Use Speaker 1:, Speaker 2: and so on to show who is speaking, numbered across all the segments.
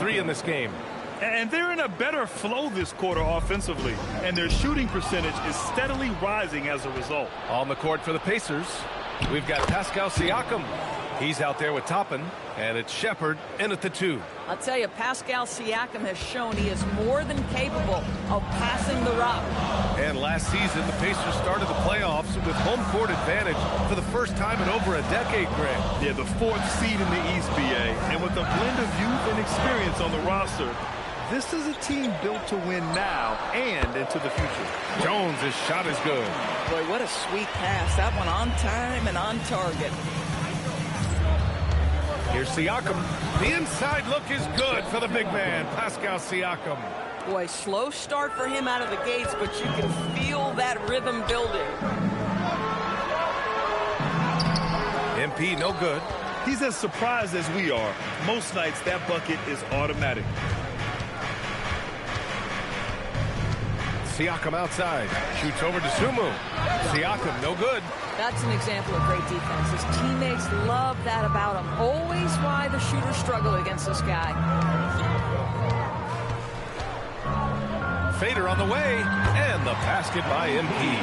Speaker 1: 3 in this game.
Speaker 2: And they're in a better flow this quarter offensively, and their shooting percentage is steadily rising as a result.
Speaker 1: On the court for the Pacers, we've got Pascal Siakam. He's out there with Toppin, and it's Shepherd in at the 2.
Speaker 3: I'll tell you, Pascal Siakam has shown he is more than capable of passing the rock.
Speaker 1: And last season, the Pacers started the playoffs with home court advantage for the first time in over a decade, Greg.
Speaker 2: Yeah, the 4th seed in the East, BA. And with a blend of youth and experience on the roster, this is a team built to win now and into the future.
Speaker 1: Jones' shot is good.
Speaker 3: Boy, what a sweet pass. That one on time and on target.
Speaker 1: Here's Siakam. The inside look is good for the big man, Pascal Siakam.
Speaker 3: Boy, slow start for him out of the gates, but you can feel that rhythm building.
Speaker 1: MP no good.
Speaker 2: He's as surprised as we are. Most nights, that bucket is automatic.
Speaker 1: Siakam outside. Shoots over to Sumu. Siakam no good.
Speaker 3: That's an example of great defense. His teammates love that about him. Always why the shooters struggle against this guy.
Speaker 1: Fader on the way, and the basket by MP.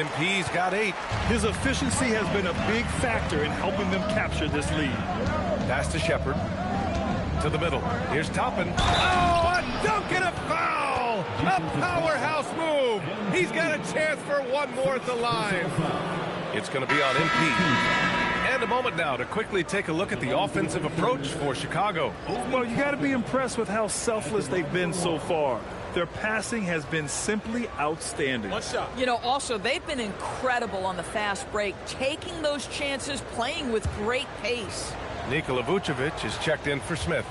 Speaker 1: MP's got 8.
Speaker 2: His efficiency has been a big factor in helping them capture this lead.
Speaker 1: Pass to Shepherd. To the middle. Here's Toppin. Oh, a dunk and a foul! A powerhouse move! He's got a chance for one more at the line. It's going to be on MP. And a moment now to quickly take a look at the offensive approach for Chicago.
Speaker 2: Well, you got to be impressed with how selfless they've been so far. Their passing has been simply outstanding.
Speaker 3: You know, also, they've been incredible on the fast break, taking those chances, playing with great pace.
Speaker 1: Nikola Vucevic is checked in for Smith.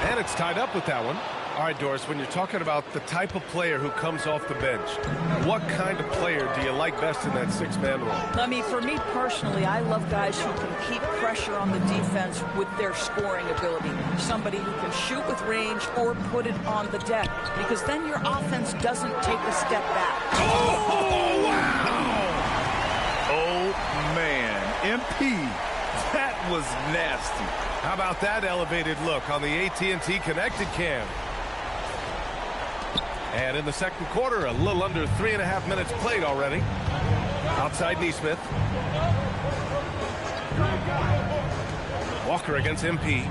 Speaker 1: And it's tied up with that one. All right, Doris, when you're talking about the type of player who comes off the bench, what kind of player do you like best in that 6-man role?
Speaker 3: I mean, for me personally, I love guys who can keep pressure on the defense with their scoring ability. Somebody who can shoot with range or put it on the deck, because then your offense doesn't take a step back.
Speaker 1: Oh, wow!
Speaker 2: Oh, man. MP, that was nasty.
Speaker 1: How about that elevated look on the AT&T Connected Cam? And in the second quarter, a little under 3.5 minutes played already. Outside Nesmith. Walker against MP.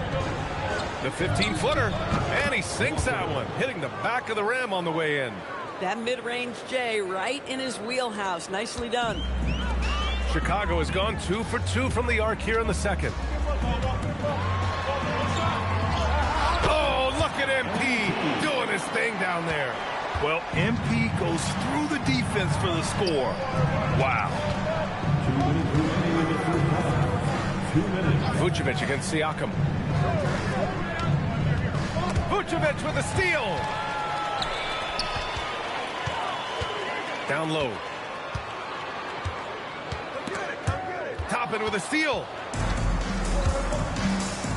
Speaker 1: The 15-footer. And he sinks that one, hitting the back of the rim on the way in.
Speaker 3: That mid-range J right in his wheelhouse. Nicely done.
Speaker 1: Chicago has gone 2 for 2 from the arc here in the second. Oh, look at MP doing his thing down there.
Speaker 2: Well, MP goes through the defense for the score. Wow.
Speaker 1: Vucevic against Siakam. Vucevic with a steal. Down low. Toppin with a steal.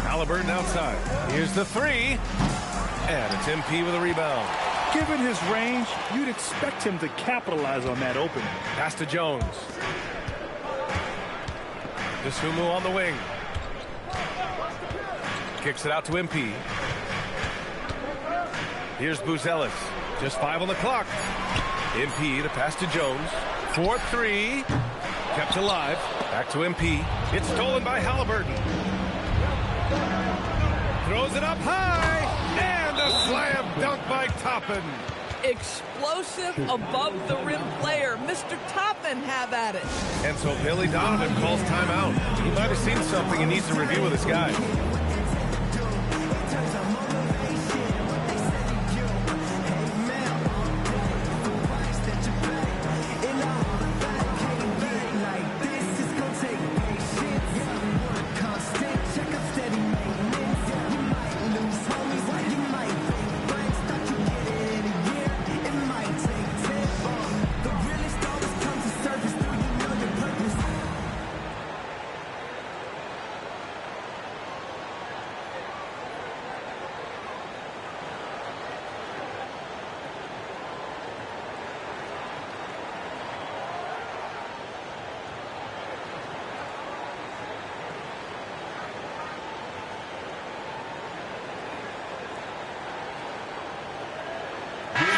Speaker 1: Halliburton outside. Here's the 3. And it's MP with a rebound.
Speaker 2: Given his range, you'd expect him to capitalize on that opening.
Speaker 1: Pass to Jones. Sumu on the wing. Kicks it out to MP. Here's Buzelis. Just 5 on the clock. MP, the pass to Jones. 4-3. Kept alive. Back to MP. It's stolen by Halliburton. Throws it up high. And a slam dunk by Toppin.
Speaker 3: Explosive above the rim player. Mr. Toppin, have at it.
Speaker 1: And so Billy Donovan calls timeout. He might have seen something and needs to review with his guy.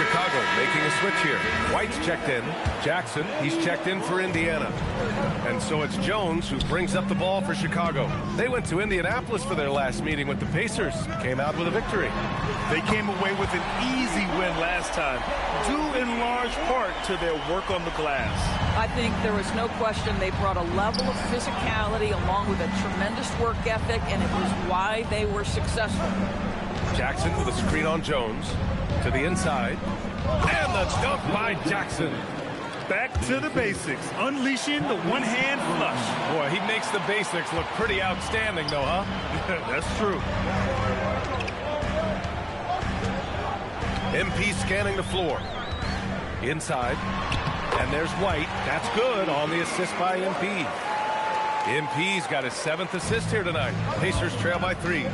Speaker 1: Chicago making a switch here. White's checked in. Jackson, he's checked in for Indiana. And so it's Jones who brings up the ball for Chicago. They went to Indianapolis for their last meeting with the Pacers. Came out with a victory.
Speaker 2: They came away with an easy win last time, due in large part to their work on the glass.
Speaker 3: I think there was no question they brought a level of physicality along with a tremendous work ethic, and it was why they were successful.
Speaker 1: Jackson with a screen on Jones. To the inside. And the dunk by Jackson.
Speaker 2: Back to the basics, unleashing the one-hand flush.
Speaker 1: Boy, he makes the basics look pretty outstanding, though, huh?
Speaker 2: That's true.
Speaker 1: MP scanning the floor. Inside. And there's White. That's good on the assist by MP. MP's got his 7th assist here tonight. Pacers trail by 3.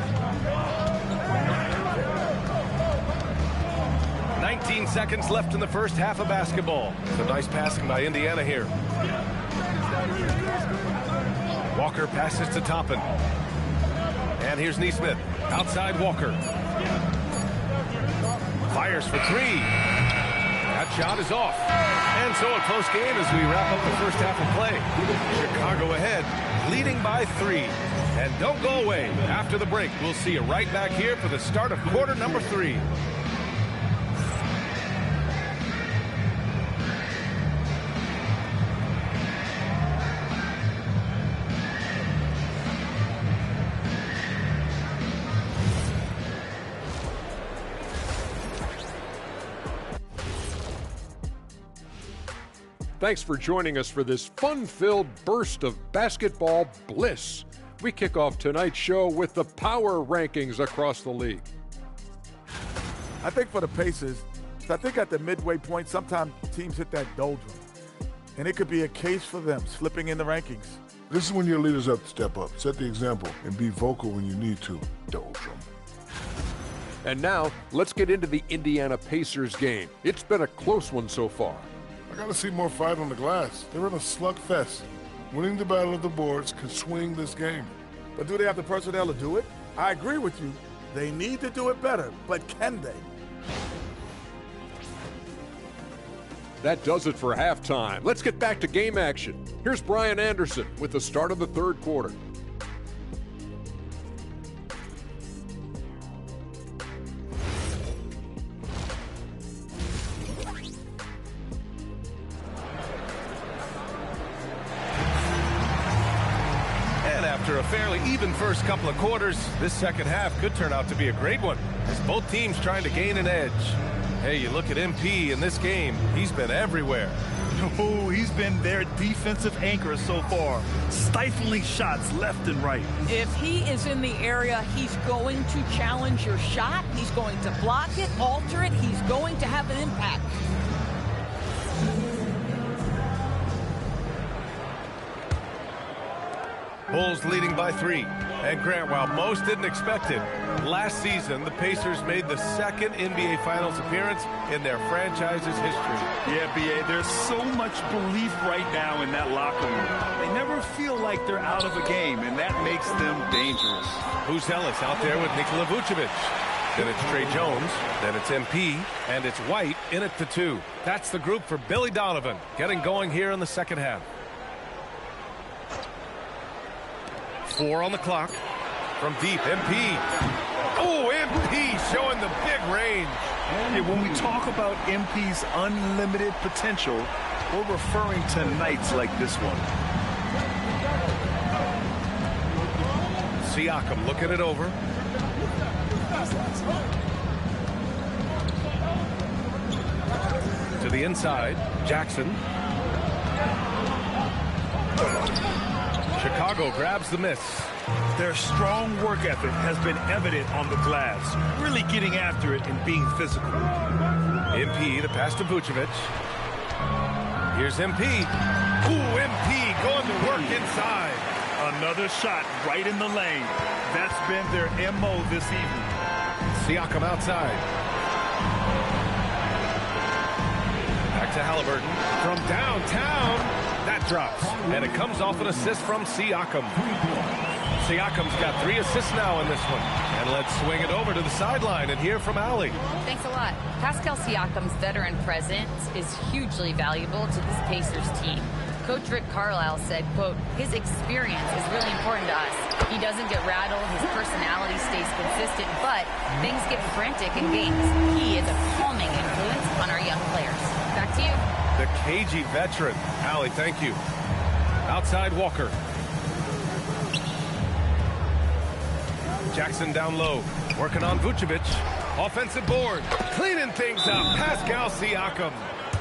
Speaker 1: 19 seconds left in the first half of basketball. Some nice passing by Indiana here. Walker passes to Toppin. And here's Nesmith. Outside Walker. Fires for 3. That shot is off. And so a close game as we wrap up the first half of play. Chicago ahead, leading by 3. And don't go away. After the break, we'll see you right back here for the start of quarter number 3.
Speaker 4: Thanks for joining us for this fun-filled burst of basketball bliss. We kick off tonight's show with the power rankings across the league.
Speaker 5: I think for the Pacers, I think at the midway point, sometimes teams hit that doldrum. And it could be a case for them slipping in the rankings.
Speaker 6: This is when your leaders have to step up, set the example, and be vocal when you need to. Doldrum.
Speaker 4: And now, let's get into the Indiana Pacers game. It's been a close one so far.
Speaker 6: I gotta see more fight on the glass. They're in a slugfest. Winning the battle of the boards can swing this game.
Speaker 5: But do they have the personnel to do it? I agree with you. They need to do it better, but can they?
Speaker 4: That does it for halftime. Let's get back to game action. Here's Brian Anderson with the start of the third quarter.
Speaker 1: After a fairly even first couple of quarters, this second half could turn out to be a great one, as both teams trying to gain an edge. Hey, you look at MP in this game, he's been everywhere.
Speaker 2: Oh, he's been their defensive anchor so far, stifling shots left and right.
Speaker 3: If he is in the area, he's going to challenge your shot. He's going to block it, alter it. He's going to have an impact.
Speaker 1: Bulls leading by 3. And Grant, while most didn't expect it, last season the Pacers made the second NBA Finals appearance in their franchise's history.
Speaker 2: Yeah, B.A., there's so much belief right now in that locker room. They never feel like they're out of a game, and that makes them dangerous.
Speaker 1: Buzelis out there with Nikola Vucevic. Then it's Trey Jones, then it's MP, and it's White in at the 2. That's the group for Billy Donovan, getting going here in the second half. 4 on the clock. From deep, MP. Oh, MP showing the big range.
Speaker 2: Yeah, when we talk about MP's unlimited potential, we're referring to nights like this one.
Speaker 1: Siakam looking it over. To the inside, Jackson. Chicago grabs the miss.
Speaker 2: Their strong work ethic has been evident on the glass, really getting after it and being physical.
Speaker 1: MP, the pass to Vucevic. Here's MP. Ooh, MP going to work inside.
Speaker 2: Another shot right in the lane. That's been their MO this evening.
Speaker 1: Siakam outside. Back to Halliburton. From downtown. That drops. And it comes off an assist from Siakam. Siakam's got 3 assists now in this one. And let's swing it over to the sideline and hear from Allie.
Speaker 7: Thanks a lot. Pascal Siakam's veteran presence is hugely valuable to this Pacers team. Coach Rick Carlisle said, quote, his experience is really important to us. He doesn't get rattled, his personality stays consistent, but things get frantic in games. He is a calming influence on our young players. Back to you.
Speaker 1: The cagey veteran. Allie, thank you. Outside Walker. Jackson down low, working on Vucevic. Offensive board, cleaning things up. Pascal Siakam.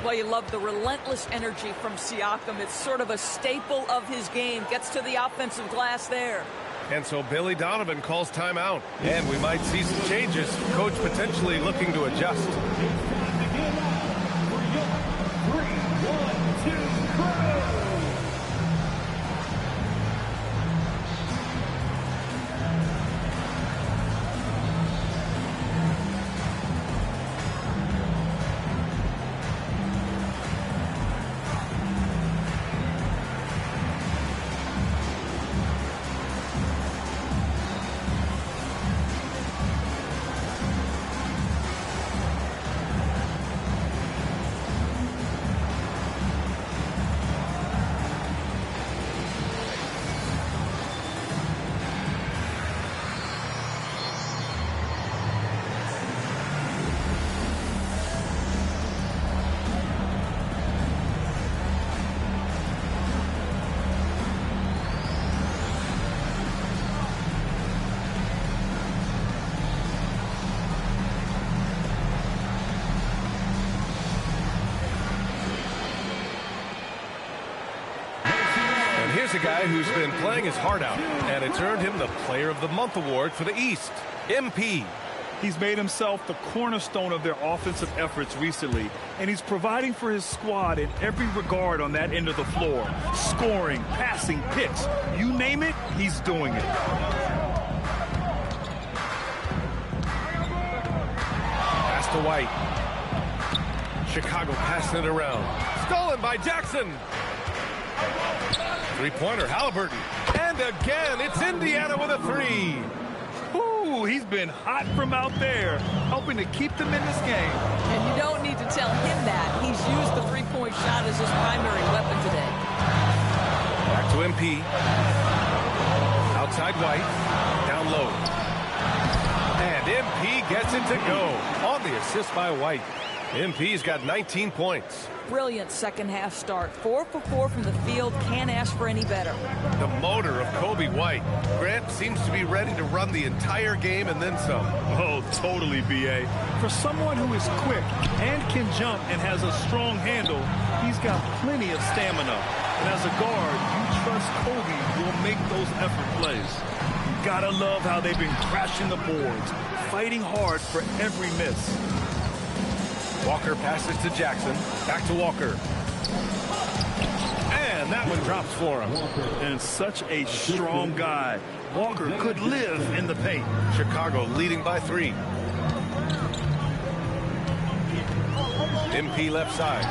Speaker 3: Well, you love the relentless energy from Siakam. It's sort of a staple of his game. Gets to the offensive glass there.
Speaker 1: And so Billy Donovan calls timeout. And we might see some changes. Coach potentially looking to adjust. Here's a guy who's been playing his heart out, and it's earned him the Player of the Month award for the East. MP.
Speaker 2: He's made himself the cornerstone of their offensive efforts recently, and he's providing for his squad in every regard on that end of the floor. Scoring, passing, picks, you name it, he's doing it.
Speaker 1: Pass to White. Chicago passing it around. Stolen by Jackson. Three-pointer, Halliburton. And again, it's Indiana with a 3.
Speaker 2: Ooh, he's been hot from out there, helping to keep them in this game.
Speaker 3: And you don't need to tell him that. He's used the three-point shot as his primary weapon today.
Speaker 1: Back to MP. Outside White. Down low. And MP gets it to go on the assist by White. MP's got 19 points.
Speaker 3: Brilliant second-half start. 4 for 4 from the field. Can't ask for any better.
Speaker 1: The motor of Kobe White. Grant seems to be ready to run the entire game and then some.
Speaker 2: Oh, totally, B.A. For someone who is quick and can jump and has a strong handle, he's got plenty of stamina. And as a guard, you trust Kobe will make those effort plays. You gotta love how they've been crashing the boards, fighting hard for every miss.
Speaker 1: Walker passes to Jackson. Back to Walker. And that one drops for him.
Speaker 2: And such a strong guy. Walker could live in the paint.
Speaker 1: Chicago leading by 3. MP left side.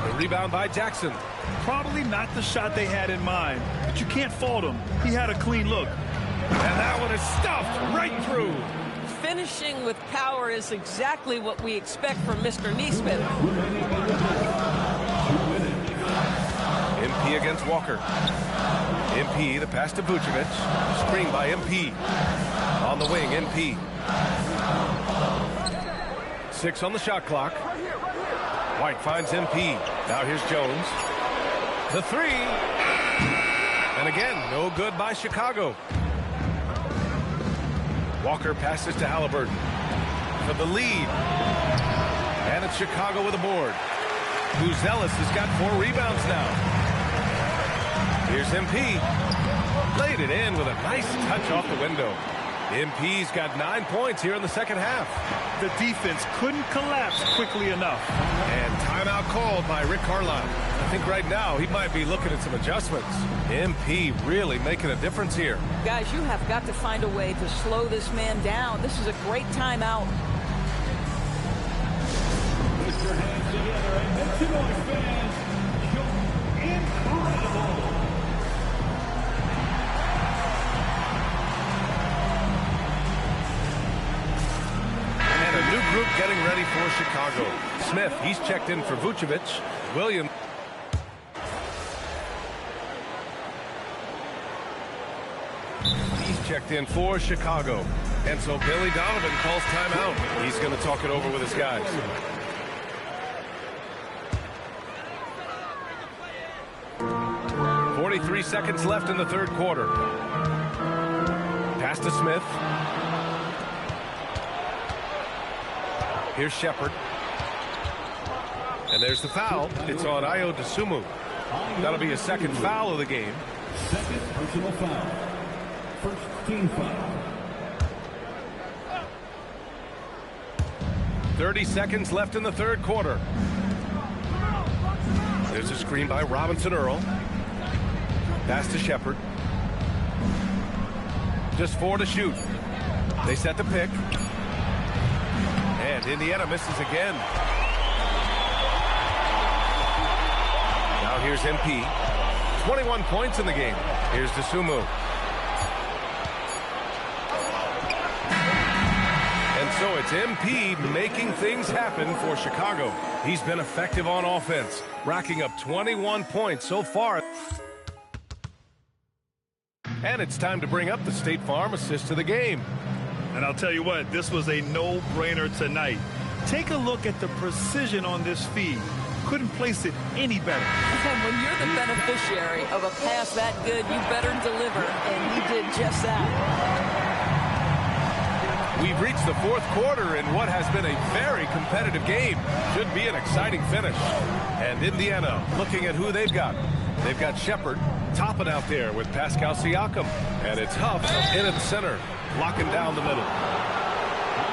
Speaker 1: The rebound by Jackson.
Speaker 2: Probably not the shot they had in mind, but you can't fault him. He had a clean look.
Speaker 1: And that one is stuffed right through.
Speaker 3: Finishing with power is exactly what we expect from Mr. Nesmith.
Speaker 1: MP against Walker. MP, the pass to Vucevic. Screen by MP. On the wing, MP. 6 on the shot clock. White finds MP. Now here's Jones. The 3. And again, no good by Chicago. Walker passes to Halliburton for the lead. And it's Chicago with a board. Buzelis has got 4 rebounds now. Here's MP. Laid it in with a nice touch off the window. MP's got 9 points here in the second half.
Speaker 2: The defense couldn't collapse quickly enough.
Speaker 1: And timeout called by Rick Carlisle. I think right now he might be looking at some adjustments. MP really making a difference here.
Speaker 3: Guys, you have got to find a way to slow this man down. This is a great timeout.
Speaker 8: Put your hands together and make some noise, fans. You're incredible.
Speaker 1: new group getting ready for Chicago. Smith, he's checked in for Vucevic. Williams. He's checked in for Chicago. And so Billy Donovan calls timeout. He's going to talk it over with his guys. .43 seconds left in the third quarter. Pass to Smith. Here's Shepherd. And there's the foul. It's on Ayo Dosunmu. That'll be his second foul of the game.
Speaker 8: Second personal foul. First team foul.
Speaker 1: 30 seconds left in the third quarter. There's a screen by Robinson Earl. Pass to Shepherd. Just 4 to shoot. They set the pick. And Indiana misses again. Now here's MP. 21 points in the game. Here's Dosunmu. And so it's MP making things happen for Chicago. He's been effective on offense, racking up 21 points so far. And it's time to bring up the State Farm assist to the game.
Speaker 2: And I'll tell you what, this was a no-brainer tonight. Take a look at the precision on this feed. Couldn't place it any better.
Speaker 3: And when you're the beneficiary of a pass that good, you better deliver, and he did just that.
Speaker 1: We've reached the fourth quarter in what has been a very competitive game. Should be an exciting finish. And Indiana looking at who they've got. They've got Shepherd, Toppin out there with Pascal Siakam. And it's Huff in at the center, locking down the middle.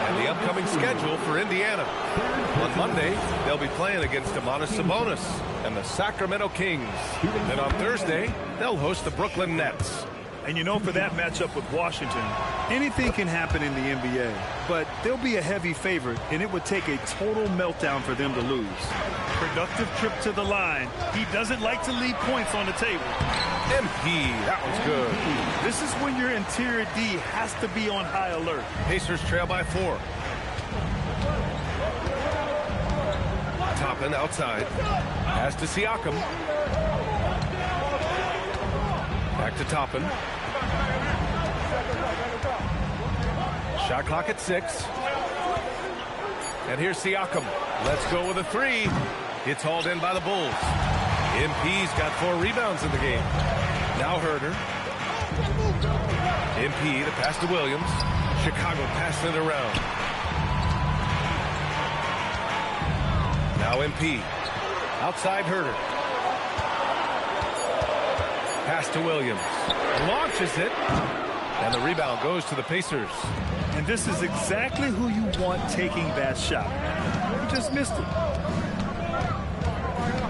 Speaker 1: And the upcoming schedule for Indiana. On Monday, they'll be playing against Domantas Sabonis and the Sacramento Kings. Then on Thursday, they'll host the Brooklyn Nets.
Speaker 2: And you know, for that matchup with Washington, anything can happen in the NBA. But they'll be a heavy favorite, and it would take a total meltdown for them to lose. Productive trip to the line. He doesn't like to leave points on the table.
Speaker 1: MP, that was good.
Speaker 2: This is when your interior D has to be on high alert.
Speaker 1: Pacers trail by 4. Toppin outside. Pass to Siakam. Back to Toppin. Shot clock at 6. And here's Siakam. Let's go with a 3. It's hauled in by the Bulls. MP's got 4 rebounds in the game. Now Herder. MP, the pass to Williams. Chicago passing it around. Now MP. Outside Herder. Pass to Williams. Launches it. And the rebound goes to the Pacers.
Speaker 2: And this is exactly who you want taking that shot. He just missed it.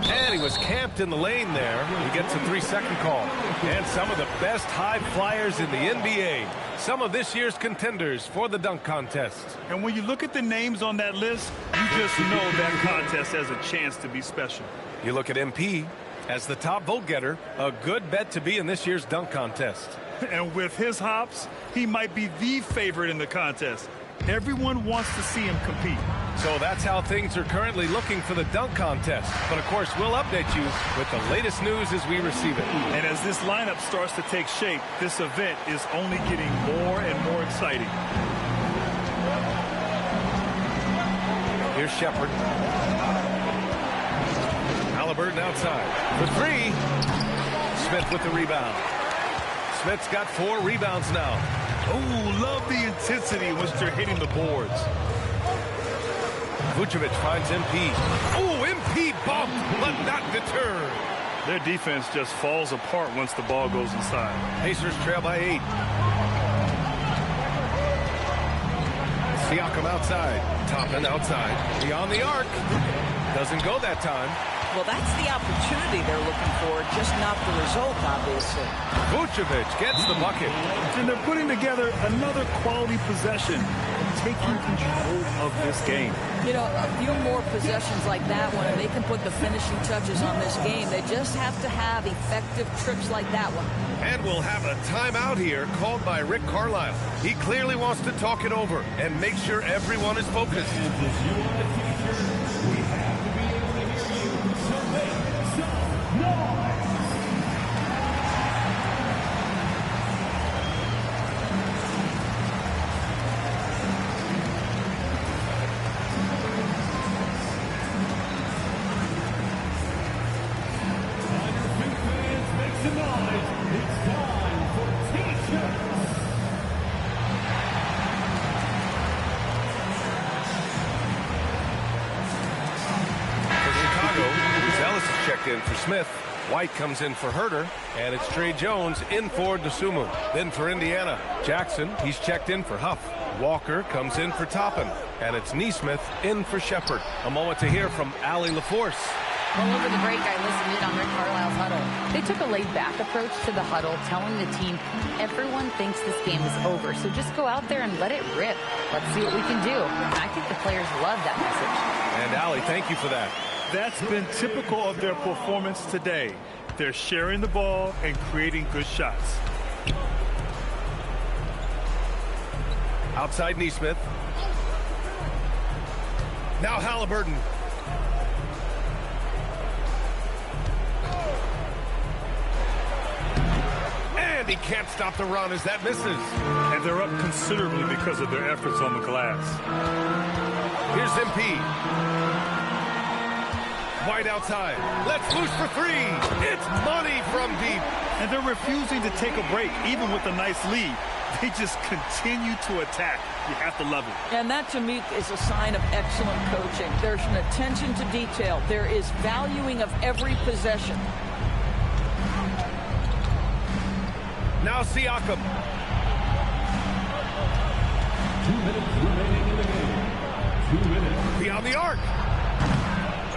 Speaker 1: And he was camped in the lane there. He gets a 3-second call. And some of the best high flyers in the NBA. Some of this year's contenders for the dunk contest.
Speaker 2: And when you look at the names on that list, you just know that contest has a chance to be special.
Speaker 1: You look at MP as the top vote getter, a good bet to be in this year's dunk contest.
Speaker 2: And with his hops, he might be the favorite in the contest. Everyone wants to see him compete.
Speaker 1: So that's how things are currently looking for the dunk contest. But of course, we'll update you with the latest news as we receive it.
Speaker 2: And as this lineup starts to take shape, this event is only getting more and more exciting.
Speaker 1: Here's Shepherd. Halliburton outside for 3. Smith with the rebound. Smith's got 4 rebounds now.
Speaker 2: Oh, love the intensity in which they're hitting the boards.
Speaker 1: Vucevic finds MP. Oh, MP bumped, but not deterred.
Speaker 2: Their defense just falls apart once the ball goes inside.
Speaker 1: Pacers trail by 8. Siakam outside. Toppin outside. Beyond the arc. Doesn't go that time.
Speaker 3: Well, that's the opportunity they're looking for, just not the result, obviously.
Speaker 1: Vucevic gets the bucket.
Speaker 2: And they're putting together another quality possession, taking control of this game.
Speaker 3: You know, a few more possessions like that one, and they can put the finishing touches on this game. They just have to have effective trips like that one.
Speaker 1: And we'll have a timeout here called by Rick Carlisle. He clearly wants to talk it over and make sure everyone is focused. In for Smith. White comes in for Herter, and it's Trey Jones in for Dosunmu. Then for Indiana, Jackson, he's checked in for Huff. Walker comes in for Toppin, and it's Nesmith in for Shepard. A moment to hear from Allie LaForce.
Speaker 7: Well, over the break, I listened in on Rick Carlisle's huddle. They took a laid-back approach to the huddle, telling the team, everyone thinks this game is over, so just go out there and let it rip. Let's see what we can do. And I think the players love that message.
Speaker 1: And Allie, thank you for that.
Speaker 2: That's been typical of their performance today. They're sharing the ball and creating good shots.
Speaker 1: Outside Nesmith. Now Halliburton. And he can't stop the run as that misses.
Speaker 2: And they're up considerably because of their efforts on the glass.
Speaker 1: Here's MP. White outside. Let's loose for three. It's money from deep.
Speaker 2: And they're refusing to take a break, even with a nice lead. They just continue to attack. You have to love it.
Speaker 3: And that, to me, is a sign of excellent coaching. There's an attention to detail. There is valuing of every possession.
Speaker 1: Now Siakam.
Speaker 8: 2 minutes remaining in the game. 2 minutes.
Speaker 1: Beyond the arc.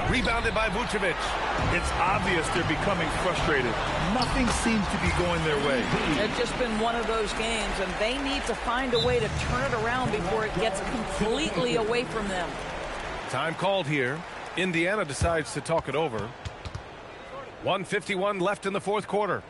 Speaker 1: Rebounded by Vucevic.
Speaker 2: It's obvious they're becoming frustrated. Nothing seems to be going their way.
Speaker 3: It's just been one of those games, and they need to find a way to turn it around before it gets completely away from them.
Speaker 1: Time called here. Indiana decides to talk it over. 1:51 left in the fourth quarter.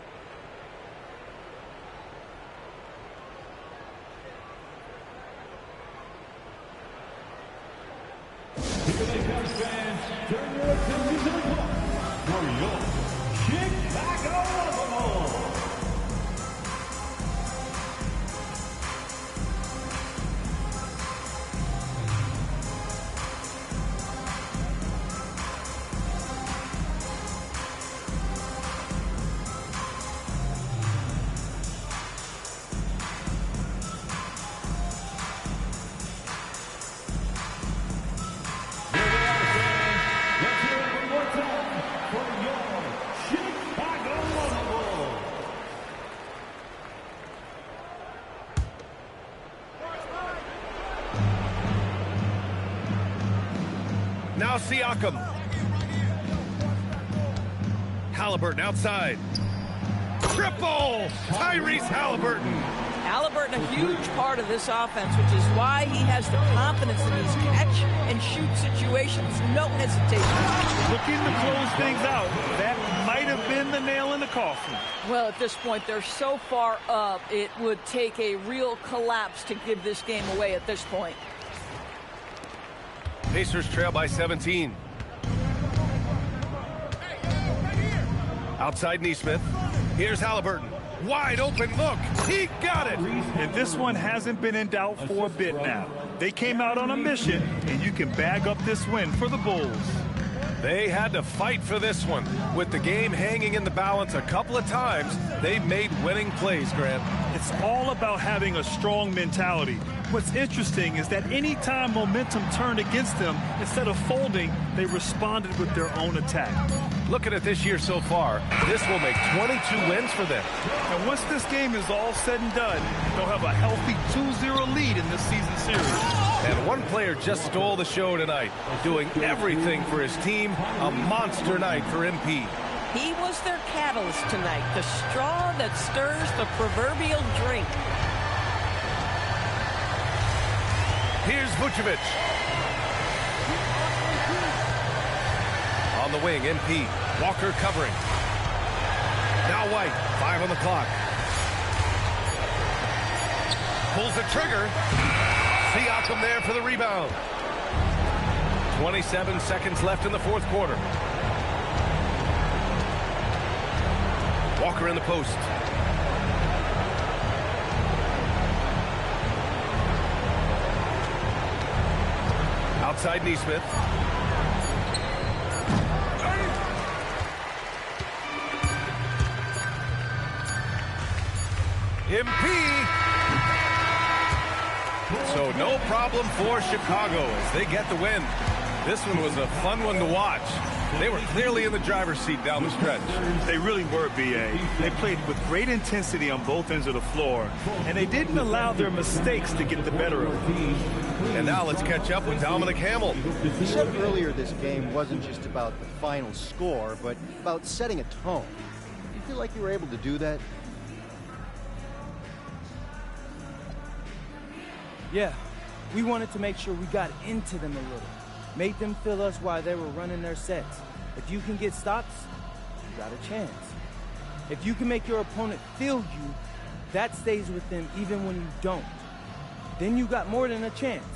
Speaker 1: Now Siakam. Halliburton outside. Triple! Tyrese Halliburton.
Speaker 3: Halliburton, a huge part of this offense, which is why he has the confidence in these catch-and-shoot situations. No hesitation.
Speaker 2: Looking to close things out. That might have been the nail in the coffin.
Speaker 3: Well, at this point, they're so far up, it would take a real collapse to give this game away at this point.
Speaker 1: Pacers trail by 17. Outside Nesmith. Here's Halliburton. Wide open look. He got it.
Speaker 2: And this one hasn't been in doubt for a bit now. They came out on a mission, and you can bag up this win for the Bulls.
Speaker 1: They had to fight for this one. With the game hanging in the balance a couple of times, they made winning plays, Grant.
Speaker 2: It's all about having a strong mentality. What's interesting is that any time momentum turned against them, instead of folding, they responded with their own attack.
Speaker 1: Looking at this year so far, this will make 22 wins for them.
Speaker 2: And once this game is all said and done, they'll have a healthy 2-0 lead in this season series.
Speaker 1: And one player just stole the show tonight, doing everything for his team. A monster night for MP.
Speaker 9: He was their catalyst tonight, the straw that stirs the proverbial drink.
Speaker 1: Here's Vucevic. On the wing, MP. Walker covering. Now White, 5 on the clock. Pulls the trigger. Siakam there for the rebound. 27 seconds left in the fourth quarter. Walker in the post. Outside Nesmith. MP. So no problem for Chicago as they get the win. This one was a fun one to watch. They were clearly in the driver's seat down the stretch.
Speaker 2: They really were, B.A. They played with great intensity on both ends of the floor, and they didn't allow their mistakes to get the better of them.
Speaker 1: And now let's catch up with Dominic Hamill.
Speaker 10: You said earlier this game wasn't just about the final score, but about setting a tone. Do you feel like you were able to do that?
Speaker 11: Yeah, we wanted to make sure we got into them a little. Made them feel us while they were running their sets. If you can get stops, you got a chance. If you can make your opponent feel you, that stays with them even when you don't. Then you got more than a chance.